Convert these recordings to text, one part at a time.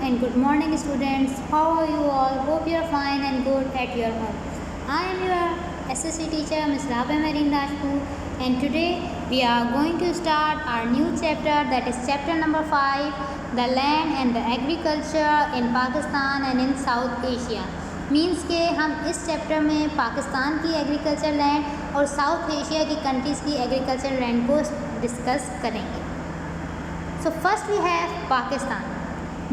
and good morning students. How are you all? Hope you are fine and good at your home. I am your SSC teacher Ms. Rabia Marine Rajput, and today we are going to start our new chapter, that is chapter number 5, the land and the agriculture in Pakistan and in South Asia. Means के हम इस chapter में पाकिस्तान की agriculture land और south Asia की countries की agriculture land को discuss करेंगे. So first we have Pakistan.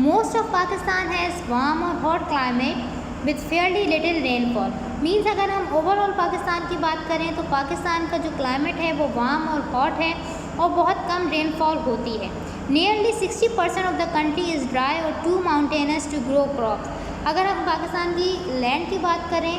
Most of Pakistan has warm or hot climate with fairly little rainfall. Means अगर हम ओवरऑल पाकिस्तान की बात करें तो पाकिस्तान का जो क्लाइमेट है वो वार्म और हॉट है और बहुत कम रेनफॉल होती है. Nearly 60% of the country is dry or too mountainous to grow crops. अगर हम पाकिस्तान की लैंड की बात करें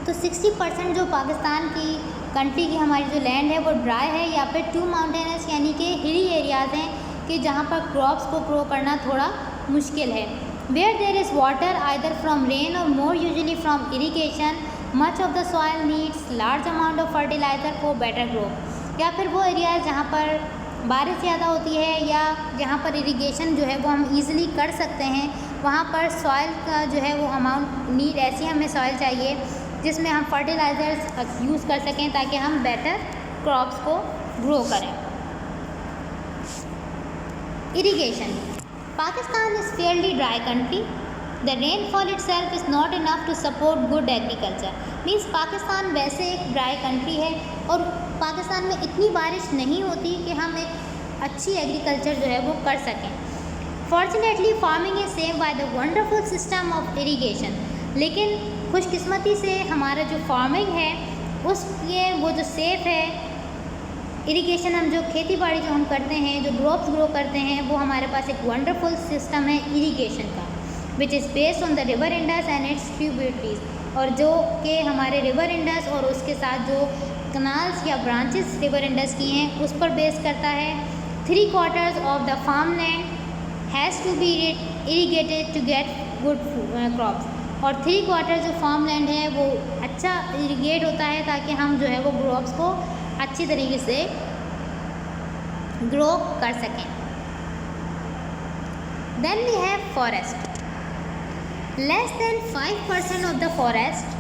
तो 60% जो पाकिस्तान की कंट्री की हमारी जो लैंड है वो ड्राई है या फिर टू माउंटेनस यानी कि हिली एरियाज़ हैं कि जहाँ पर क्रॉप्स को ग्रो करना थोड़ा मुश्किल है. Where there is water either from rain or more usually from irrigation, much of the soil needs large amount of fertiliser for better grow. या फिर वो एरियाज़ जहाँ पर बारिश ज़्यादा होती है या जहाँ पर इरीगेशन जो है वो हम ईज़िली कर सकते हैं, वहाँ पर सॉइल का जो है वो अमाउंट नीड ऐसी हमें सॉइल चाहिए जिसमें हम फर्टिलाइज़र्स यूज़ कर सकें ताकि हम बेटर क्रॉप्स को ग्रो करें. Irrigation. Pakistan is fairly dry country. The rainfall itself is not enough to support good agriculture. Means Pakistan वैसे एक ड्राई कंट्री है और पाकिस्तान में इतनी बारिश नहीं होती कि हम एक अच्छी एग्रीकल्चर जो है वो कर सकें. Fortunately farming is save by the wonderful system of irrigation. लेकिन खुशकिस्मती से हमारा जो फार्मिंग है उसके वो जो सेफ़ है, इरिगेशन हम जो खेती बाड़ी जो हम करते हैं, जो क्रॉप्स ग्रो करते हैं, वो हमारे पास एक वंडरफुल सिस्टम है इरिगेशन का, which is based on the river Indus and it's tributaries. और जो कि हमारे रिवर इंडस और उसके साथ जो कनाल्स या ब्रांचेस रिवर इंडस की हैं उस पर बेस करता है. 3/4 of the farm land has to be irrigated to get good crops. और 3/4 जो फार्म लैंड है वो अच्छा इरीगेट होता है ताकि हम जो है वो क्रॉप्स को अच्छी तरीके से ग्रो कर सकें. Then we have forest. Less than 5% of the forest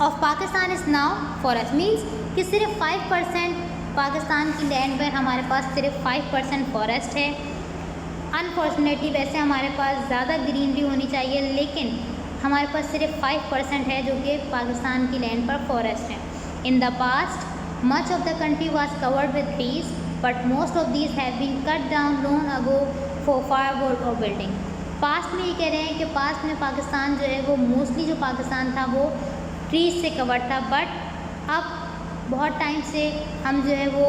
of Pakistan is now forest. Means कि सिर्फ 5% पाकिस्तान की लैंड पर हमारे पास सिर्फ 5% फॉरेस्ट है. अनफॉर्चुनेटली वैसे हमारे पास ज़्यादा ग्रीनरी होनी चाहिए लेकिन हमारे पास सिर्फ 5% है जो कि पाकिस्तान की लैंड पर फॉरेस्ट है. In the past much of the country was covered with trees but most of these have been cut down long ago for firewood और बिल्डिंग. पास्ट में ये कह रहे हैं कि पास्ट में पाकिस्तान जो है वो मोस्टली जो पाकिस्तान था वो ट्रीज से कवर्ड था, बट अब बहुत टाइम से हम जो है वो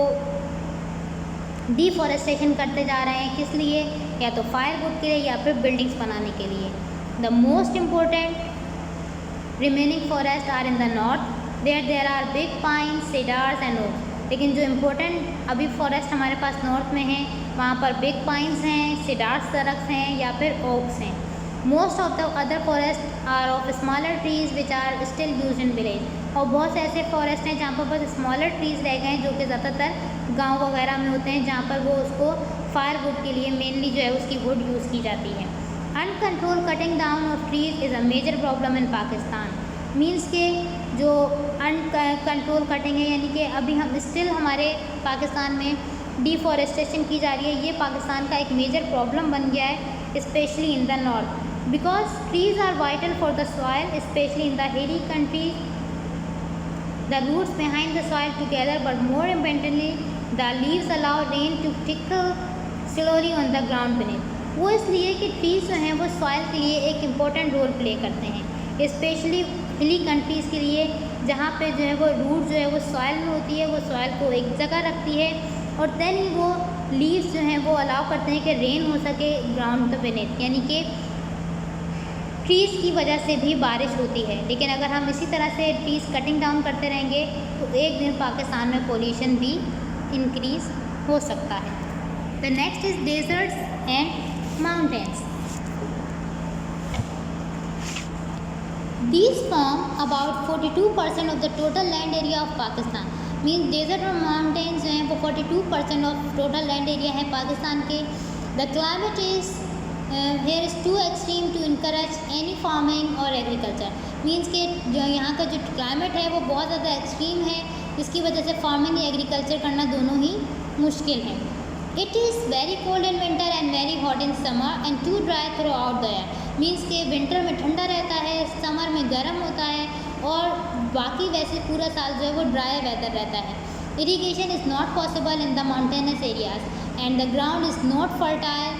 डिफॉरेस्टेशन करते जा रहे हैं. किस लिए? या तो फायरवुड के लिए या फिर बिल्डिंग्स बनाने के लिए. The most important remaining forest are in the north where there are big pine, cedars and oaks. लेकिन जो इम्पोर्टेंट अभी फॉरेस्ट हमारे पास नॉर्थ में है वहाँ पर बिग पाइन्स हैं, सेडार्स दरख्त हैं या फिर ओक्स हैं. Most of the other forest are of smaller trees which are still use in village. और बहुत से ऐसे फॉरेस्ट हैं जहाँ पर बस स्मॉलर ट्रीज़ रह गए हैं जो कि ज़्यादातर गांव वगैरह में होते हैं जहाँ पर वो उसको फायरवुड के लिए मेनली जो है उसकी वुड यूज़ की जाती है. Uncontrol cutting down of trees is a major problem in Pakistan. Means के जो अनकंट्रोल कटिंग है यानी कि अभी हम स्टिल हमारे पाकिस्तान में डिफॉरेस्टेशन की जा रही है. ये पाकिस्तान का एक मेजर प्रॉब्लम बन गया है specially in the north because trees are vital for the soil specially in the hilly countries. The roots behind the soil together, but more importantly, the leaves allow rain to trickle slowly on the ground beneath. वो इसलिए कि trees जो हैं वो soil के लिए एक important role play करते हैं स्पेशली हिली कंट्रीज़ के लिए जहाँ पे जो है वो रूट जो है वो सॉइल में होती है, वो सॉइल को एक जगह रखती है और देन ही वो लीव्स जो हैं वो अलाउ करते हैं कि रेन हो सके ग्राउंड के beneath. यानी कि ट्रीज़ की वजह से भी बारिश होती है. लेकिन अगर हम इसी तरह से ट्रीज़ कटिंग डाउन करते रहेंगे तो एक दिन पाकिस्तान में पोल्यूशन भी इंक्रीज़ हो सकता है. The next is deserts and mountains. These form about 42% of the total land area of Pakistan. Means desert और माउंटेन्स जो हैं वो 42% ऑफ टोटल लैंड एरिया है पाकिस्तान के। The climate is here is too extreme to encourage any farming और agriculture. Means के जो यहाँ का जो क्लाइमेट है वो बहुत ज़्यादा एक्सट्रीम है, जिसकी वजह से फार्मिंग या एग्रीकल्चर करना दोनों ही मुश्किल है। It is very cold in winter and very hot in summer and too dry throughout the year. Means के विंटर में ठंडा रहता है, समर में गर्म होता है, और बाकी वैसे पूरा साल जो है वो ड्राई वेदर रहता है। Irrigation is not possible in the mountainous areas and the ground is not fertile.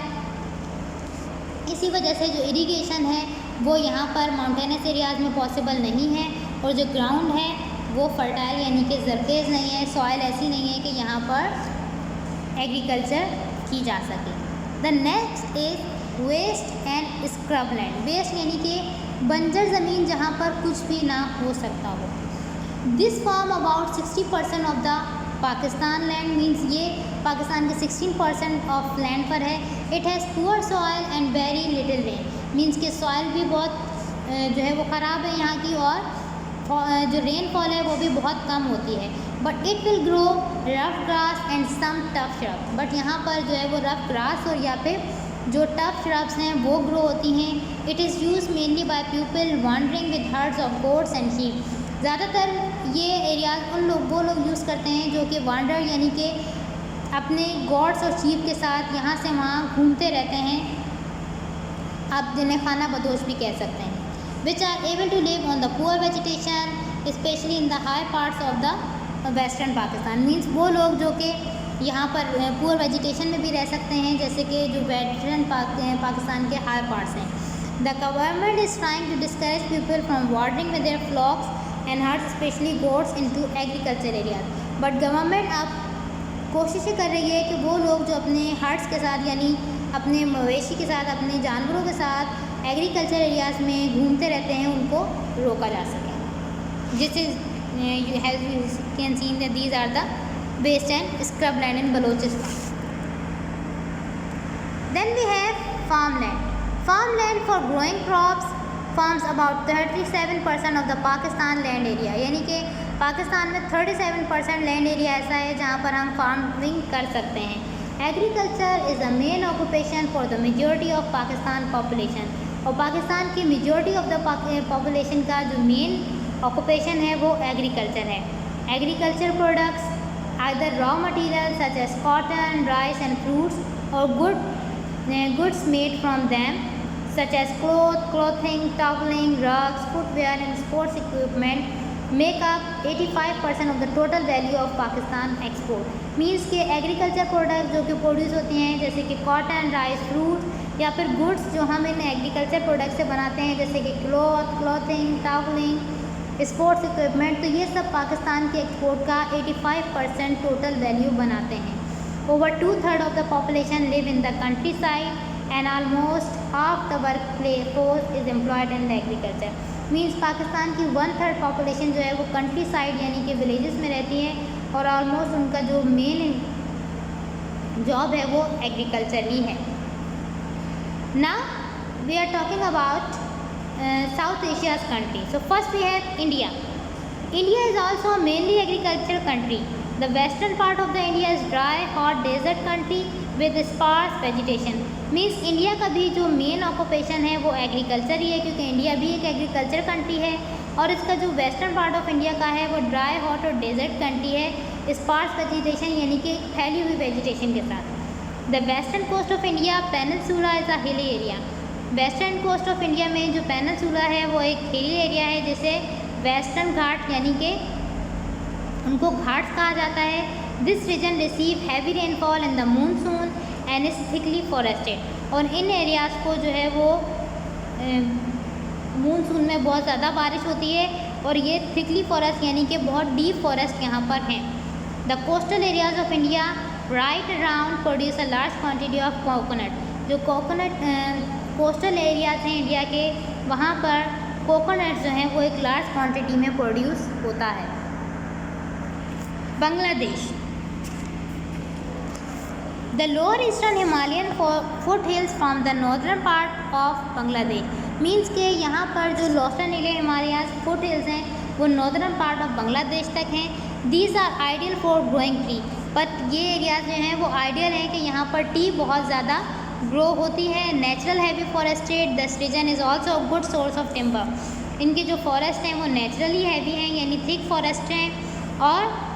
इसी वजह से जो इरीगेशन है वो यहाँ पर माउंटेनस एरियाज में पॉसिबल नहीं है, और जो ग्राउंड है वो फर्टाइल यानी कि ज़रखेज़ नहीं है, सॉइल ऐसी नहीं है कि यहाँ पर एग्रीकल्चर की जा सके। The next is waste and scrub land. Waste यानी कि बंजर ज़मीन जहाँ पर कुछ भी ना हो सकता हो। This form about 60% of the Pakistan land. Means ये पाकिस्तान के 16% ऑफ लैंड पर है। It has poor soil and very little rain. Means के सॉइल भी बहुत जो है वो ख़राब है यहाँ की, और जो रेनफॉल है वो भी बहुत कम होती है। But it will grow rough grass and some tough shrub. बट यहाँ पर जो है वो रफ ग्रास और या फिर जो टफ श्रब्स हैं वो ग्रो होती हैं। It is use mainly by people wandering with hertz of goats and sheep. ज़्यादातर ये एरियाज वो लोग यूज़ करते हैं जो कि वांडर यानी कि अपने गॉड्स और शीप के साथ यहाँ से वहाँ घूमते रहते हैं, आप जिन्हें खाना बदोश भी कह सकते हैं। Which are able to live on the poor vegetation specially in the high parts of the western Pakistan. मीन्स वो लोग जो कि यहाँ पर पुअर वेजिटेशन में भी रह सकते हैं, जैसे कि जो वेस्टर्न पाकिस्तान के हाई पार्ट्स हैं। The government is trying to discourage people from wandering with their flocks and herds specially goats into agriculture areas. But government अब कोशिशें कर रही है कि वो लोग जो अपने हर्ड्स के साथ यानी अपने मवेशी के साथ, अपने जानवरों के साथ एग्रीकल्चर एरियाज़ में घूमते रहते हैं, उनको रोका जा सके। This is you can see that these are the waste and scrub land in Balochistan. Then we have farmland. Farmland for growing crops forms about 37% of the Pakistan land area. यानी कि पाकिस्तान में 37% लैंड एरिया ऐसा है जहाँ पर हम farming कर सकते हैं। Agriculture is the main occupation for the majority of Pakistan population. और पाकिस्तान की मेजॉरिटी ऑफ द पॉपुलेशन का जो मेन ऑक्यूपेशन है वो एग्रीकल्चर है। Agriculture products either raw material such as cotton, rice and fruits or goods made from them such as clothing, towelling, rugs, footwear and sports equipment make up 85% of the total value of Pakistan export. Means के agriculture product जो कि produce होती हैं जैसे कि cotton, rice, fruit या फिर goods जो हम इन एग्रीकल्चर प्रोडक्ट से बनाते हैं जैसे कि क्लोथिंग, टॉवलिंग, स्पोर्ट्स इक्विपमेंट, तो ये सब पाकिस्तान के एक्सपोर्ट का 85% टोटल वैल्यू बनाते हैं। Over 2/3 of the population live in the country side and almost half the work force is employed in the agriculture. Means Pakistan की 1/3 पॉपुलेशन जो है वो कंट्री साइड यानी कि विलेजेस में रहती है, और ऑलमोस्ट उनका जो मेन जॉब है वो एग्रीकल्चर ही है। Now we are talking about South Asia's country. So first we have India. India is also a mainly agricultural country. The western part of the India is dry, hot desert country with sparse vegetation. Means India का भी जो main occupation है वो agriculture ही है, क्योंकि India भी एक agriculture country है, और इसका जो western part of India का है वो dry, hot और desert country है, sparse vegetation यानी कि फैली हुई vegetation के साथ। The western coast of India peninsula is a hilly area. Western coast of India में जो पेनिनसुला है वो एक हिली एरिया है, जिसे वेस्टर्न घाट यानी कि उनको घाट्स कहा जाता है। This region receive heavy rainfall in the monsoon and is thickly forested. और इन एरियाज़ को जो है वो मानसून में बहुत ज़्यादा बारिश होती है, और ये थिकली फॉरेस्ट यानी कि बहुत डीप फॉरेस्ट यहाँ पर हैं। The coastal areas of India right around produce a large quantity of coconut. जो कोकोनट कोस्टल एरियाज हैं इंडिया के, वहाँ पर कोकोनट जो हैं वो एक लार्ज क्वांटिटी में प्रोड्यूस होता है। Bangladesh. The lower eastern Himalayan foot hills from the northern part of Bangladesh. Means के यहाँ पर जो लोअर हिमालयन फुट हिल्स हैं वो नॉर्दर्न पार्ट ऑफ बांग्लादेश तक हैं। These are ideal for growing tree, but ये एरियाज जो हैं वो आइडियल हैं कि यहाँ पर टी बहुत ज़्यादा ग्रो होती है। Natural heavy forested, this region is also a good source of timber. इनके जो फॉरेस्ट हैं वो नेचुरली हैवी हैं, यानी थिक फॉरेस्ट हैं, और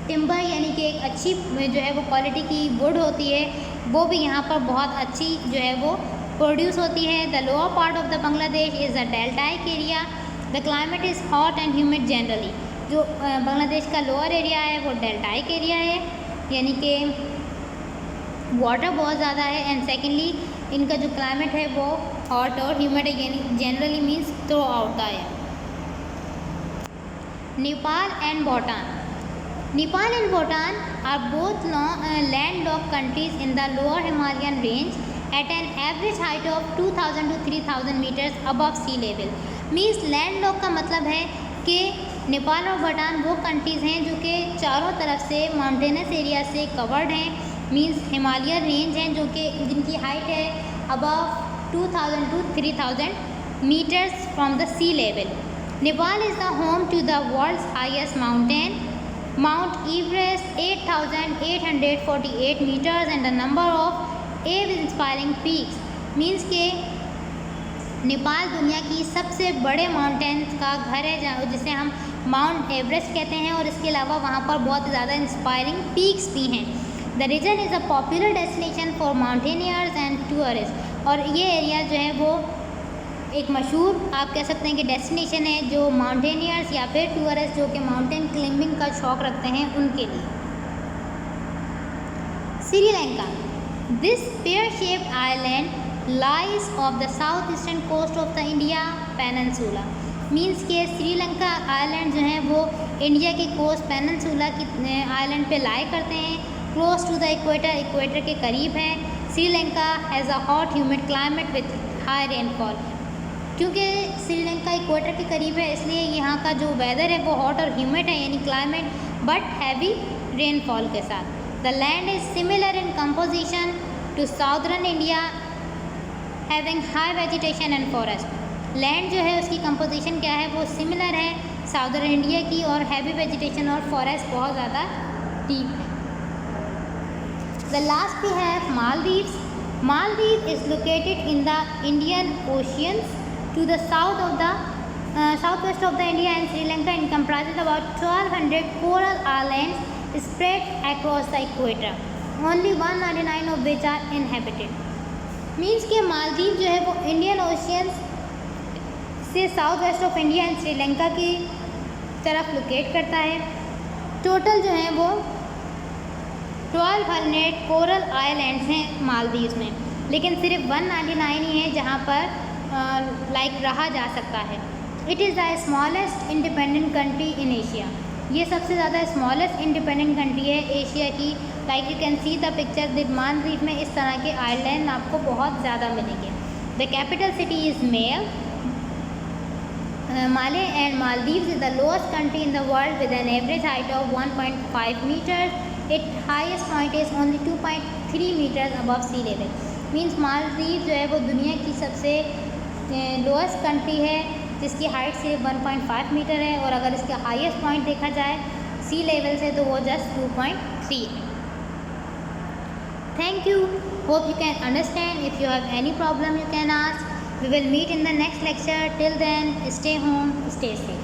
टिम्बर यानी कि एक अच्छी जो है वो क्वालिटी की वुड होती है, वो भी यहाँ पर बहुत अच्छी जो है वो प्रोड्यूस होती है। The lower part of the Bangladesh is a deltaic area, the climate is hot and humid generally. जो बांग्लादेश का लोअर एरिया है वो डेल्टाइक एरिया है, यानी कि वाटर बहुत ज़्यादा है, एंड सेकेंडली इनका जो क्लाइमेट है वो हॉट और ह्यूमिड है, यानी generally means through out the year. Nepal and Bhutan. Nepal and Bhutan are both landlocked countries in the lower Himalayan range at an average height of 2000 to 3000 meters above sea level. Means landlocked का मतलब है कि नेपाल और भूटान वो countries हैं जो कि चारों तरफ से माउंटेनस एरिया से कवर्ड हैं। मीन्स हिमालयन रेंज हैं जो कि जिनकी हाइट है above 2000 to 3000 meters from the sea level. Nepal is the home to the world's highest mountain, Mount Everest, 8,848 meters, and a number of awe-inspiring peaks. Means के नेपाल दुनिया की सबसे बड़े माउंटेन्स का घर है जिसे हम माउंट एवरेस्ट कहते हैं, और इसके अलावा वहाँ पर बहुत ज़्यादा इंस्पायरिंग पीक्स भी हैं। The region is a popular destination for mountaineers and tourist, और ये एरिया जो है वो एक मशहूर आप कह सकते हैं कि डेस्टिनेशन है जो माउंटेनियर्स या फिर टूरिस्ट जो कि माउंटेन क्लाइंबिंग का शौक़ रखते हैं उनके लिए। Sri Lanka, this pear shaped island lies off the south eastern coast of the India peninsula. Means के श्रीलंका आइलैंड जो हैं वो इंडिया के कोस्ट पेनिनसुला की आइलैंड पे लाई करते हैं, close to the equator, equator के करीब है। Sri Lanka has a hot humid climate with high rainfall. क्योंकि श्रीलंका इक्वेटर के करीब है इसलिए यहाँ का जो वेदर है वो हॉट और ह्यूमिड है, यानी क्लाइमेट, बट हैवी रेनफॉल के साथ। The land is similar in composition to southern India having high vegetation and forest. Land जो है उसकी कंपोजिशन क्या है वो सिमिलर है साउदर्न इंडिया की, और हैवी वेजिटेशन और फॉरेस्ट बहुत ज़्यादा डीप है। The last we have Maldives. Maldives is located in the Indian Oceans to the south of the southwest of the India and Sri Lanka, and comprises about 1200 coral islands spread across the equator, only 199 of which are inhabited. Means के मालदीव जो है वो Indian oceans से south west of India and Sri Lanka की तरफ locate करता है। Total जो है वो 1200 कोरल आइलैंड्स हैं मालदीव में, लेकिन सिर्फ 199 ही है जहाँ पर रहा जा सकता है। It is the smallest independent country in Asia. ये सबसे ज़्यादा स्मॉलेस्ट इंडिपेंडेंट कंट्री है एशिया की। Like you can see the picture, the Maldives में इस तरह के आइलैंड आपको बहुत ज़्यादा मिलेंगे। The capital city is Male, and Maldives is the lowest country in the world with an average height of 1.5 meters. Its highest point is only 2.3 meters above sea level. Means Maldives जो है वो दुनिया की सबसे लोएस्ट कंट्री है जिसकी height सिर्फ 1.5 metre है, और अगर इसका हाईएस्ट पॉइंट देखा जाए सी लेवल से तो वो जस्ट 2.3 है। Thank you, hope you can understand. If you have any problem you can ask. We will meet in the next lecture. Till then, stay home, stay safe.